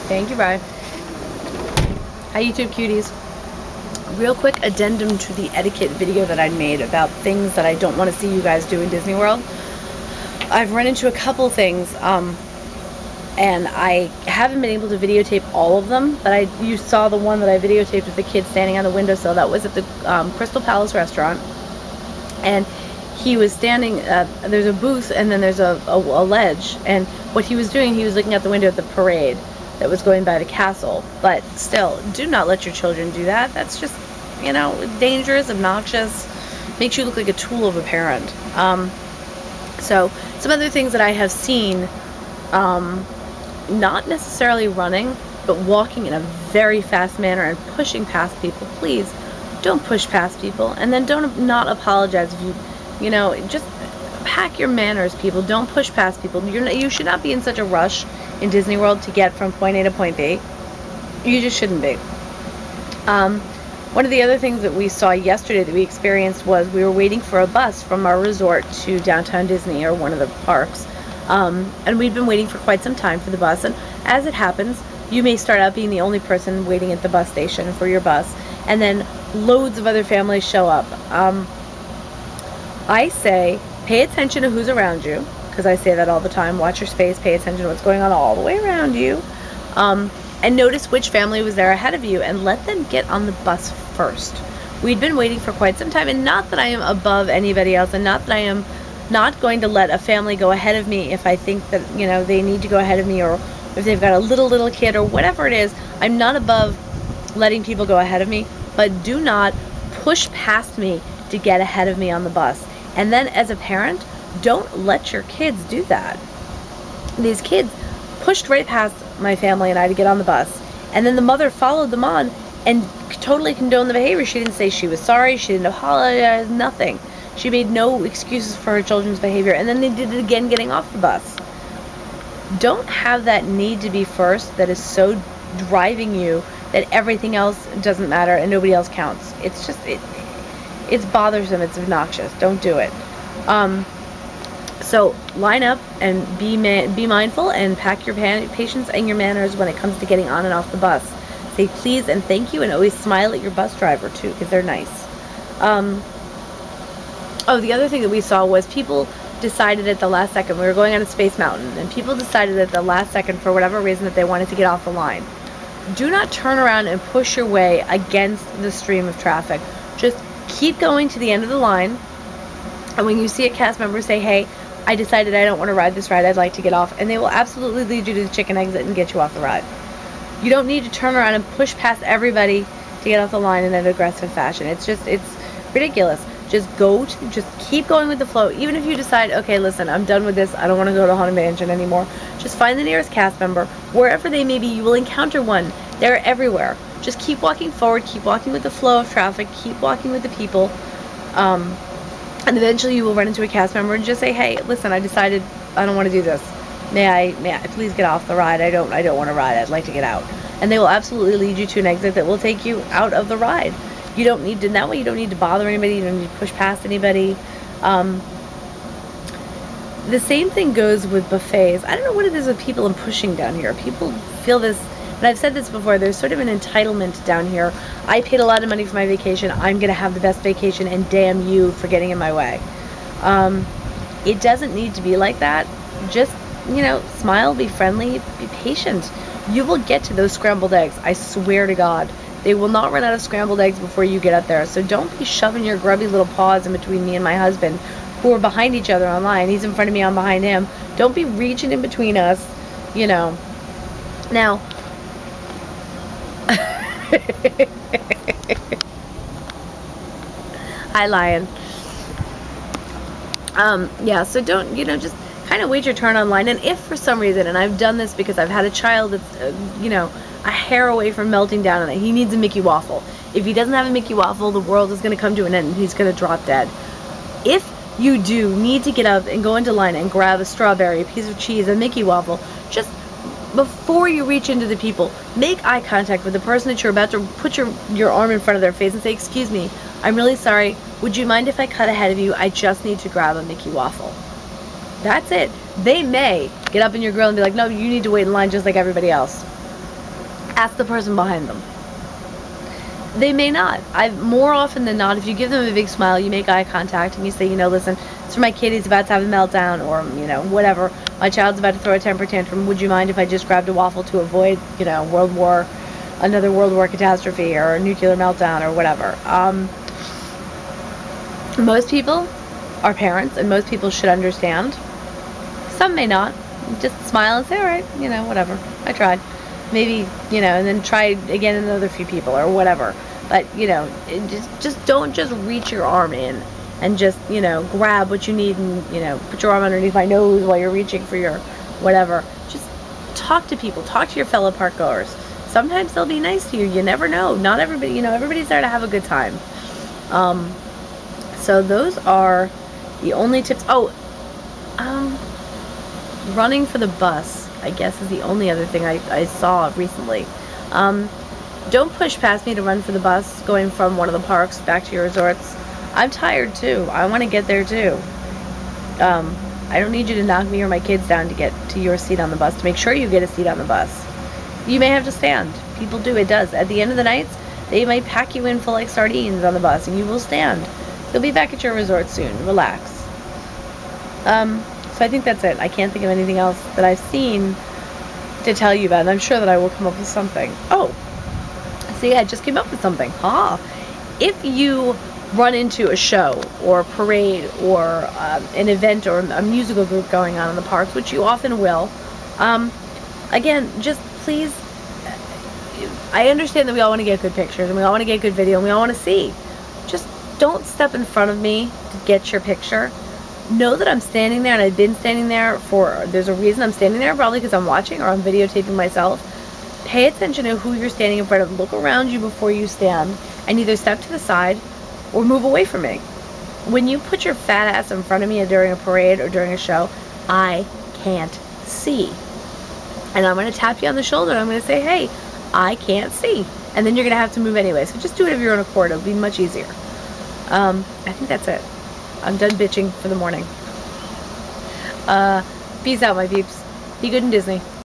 Thank you, bye. Hi, YouTube cuties. Real quick addendum to the etiquette video that I made about things that I don't want to see you guys do in Disney World. I've run into a couple things, and I haven't been able to videotape all of them, but you saw the one that I videotaped with the kid standing on the windowsill. That was at the Crystal Palace restaurant, and he was standing, there's a booth and then there's a ledge, and what he was doing, he was looking out the window at the parade that was going by the castle. But still, do not let your children do that. That's just, you know, dangerous, obnoxious, makes you look like a tool of a parent. So some other things that I have seen, not necessarily running, but walking in a very fast manner and pushing past people. Please don't push past people, and then not apologize if you know, just pack your manners, people. Don't push past people. You should not be in such a rush in Disney World to get from point A to point B. You just shouldn't be. One of the other things that we saw yesterday that we experienced was we were waiting for a bus from our resort to Downtown Disney, or one of the parks, and we'd been waiting for quite some time for the bus. And as it happens, you may start out being the only person waiting at the bus station for your bus, and then loads of other families show up. I say pay attention to who's around you, because I say that all the time. Watch your space, pay attention to what's going on all the way around you, and notice which family was there ahead of you, and let them get on the bus first. We'd been waiting for quite some time, and not that I am above anybody else, and not that I am not going to let a family go ahead of me if I think that, you know, they need to go ahead of me, or if they've got a little kid or whatever it is. I'm not above letting people go ahead of me, but do not push past me to get ahead of me on the bus. And then as a parent, don't let your kids do that. These kids pushed right past my family and I to get on the bus, and then the mother followed them on and totally condoned the behavior. She didn't say she was sorry, she didn't apologize, nothing. She made no excuses for her children's behavior, and then they did it again getting off the bus. Don't have that need to be first that is so driving you that everything else doesn't matter and nobody else counts. It's just, it's bothersome, it's obnoxious. Don't do it. So line up and be mindful, and pack your patience and your manners when it comes to getting on and off the bus. Say please and thank you, and always smile at your bus driver too, because they're nice. Oh, the other thing that we saw was people decided at the last second, we were going on a Space Mountain, and people decided at the last second, for whatever reason, that they wanted to get off the line. Do not turn around and push your way against the stream of traffic. Just keep going to the end of the line, and when you see a cast member, say, hey, I decided I don't want to ride this ride, I'd like to get off, and they will absolutely lead you to the chicken exit and get you off the ride. You don't need to turn around and push past everybody to get off the line in an aggressive fashion. It's ridiculous. Just keep going with the flow. Even if you decide, okay, listen, I'm done with this, I don't want to go to Haunted Mansion anymore, just find the nearest cast member, wherever they may be. You will encounter one. They're everywhere. Just keep walking forward, keep walking with the flow of traffic, keep walking with the people, and eventually you will run into a cast member and just say, hey, listen, I decided I don't want to do this. May I please get off the ride? I don't want to ride. I'd like to get out. And they will absolutely lead you to an exit that will take you out of the ride. You don't need to, that way you don't need to bother anybody, you don't need to push past anybody. The same thing goes with buffets. I don't know what it is with people and pushing down here. People feel this, and I've said this before, there's sort of an entitlement down here. I paid a lot of money for my vacation, I'm going to have the best vacation, and damn you for getting in my way. It doesn't need to be like that. Just, you know, smile, be friendly, be patient. You will get to those scrambled eggs, I swear to God. They will not run out of scrambled eggs before you get up there. So don't be shoving your grubby little paws in between me and my husband, who are behind each other online. He's in front of me, I'm behind him. Don't be reaching in between us, you know. Now, hi, Lion. Yeah, so don't, you know, just kind of wait your turn online. And if for some reason, and I've done this because I've had a child that's, you know, a hair away from melting down on it, he needs a Mickey waffle. If he doesn't have a Mickey waffle, the world is going to come to an end and he's going to drop dead. If you do need to get up and go into line and grab a strawberry, a piece of cheese, a Mickey waffle, just before you reach into the people, make eye contact with the person that you're about to put your arm in front of their face and say, excuse me, I'm really sorry, would you mind if I cut ahead of you? I just need to grab a Mickey waffle. That's it. They may get up in your grill and be like, no, you need to wait in line just like everybody else. Ask the person behind them. They may not. More often than not, if you give them a big smile, you make eye contact, and you say, listen, it's for my kid, he's about to have a meltdown, or, whatever. My child's about to throw a temper tantrum. Would you mind if I just grabbed a waffle to avoid, another World War catastrophe, or a nuclear meltdown, or whatever. Most people are parents, and most people should understand. Some may not. Just smile and say, all right, whatever. I tried. Maybe, and then try again in another few people or whatever. But, just don't just reach your arm in and just, grab what you need and, put your arm underneath my nose while you're reaching for your whatever. Just talk to people. Talk to your fellow park goers. Sometimes they'll be nice to you. You never know. Not everybody, everybody's there to have a good time. So those are the only tips. Oh, running for the bus, I guess, is the only other thing I saw recently. Don't push past me to run for the bus going from one of the parks back to your resorts. I'm tired too. I want to get there too. I don't need you to knock me or my kids down to get to your seat on the bus, to make sure you get a seat on the bus. You may have to stand. People do. It does. At the end of the nights, they might pack you in full like sardines on the bus, and you will stand. You'll be back at your resort soon. Relax. So I think that's it. I can't think of anything else that I've seen to tell you about, and I'm sure that I will come up with something. Oh, see, I just came up with something. If you run into a show or a parade or an event or a musical group going on in the parks, which you often will, again, just please, I understand that we all want to get good pictures and we all want to get good video and we all want to see. Just don't step in front of me to get your picture. Know that I'm standing there, and I've been standing there there's a reason I'm standing there, probably because I'm watching or I'm videotaping myself. Pay attention to who you're standing in front of. Look around you before you stand, and either step to the side or move away from me. When you put your fat ass in front of me during a parade or during a show, I can't see. And I'm going to tap you on the shoulder, and I'm going to say, hey, I can't see. And then you're going to have to move anyway. So just do it of your own accord. It'll be much easier. I think that's it. I'm done bitching for the morning. Peace out, my peeps. Be good in Disney.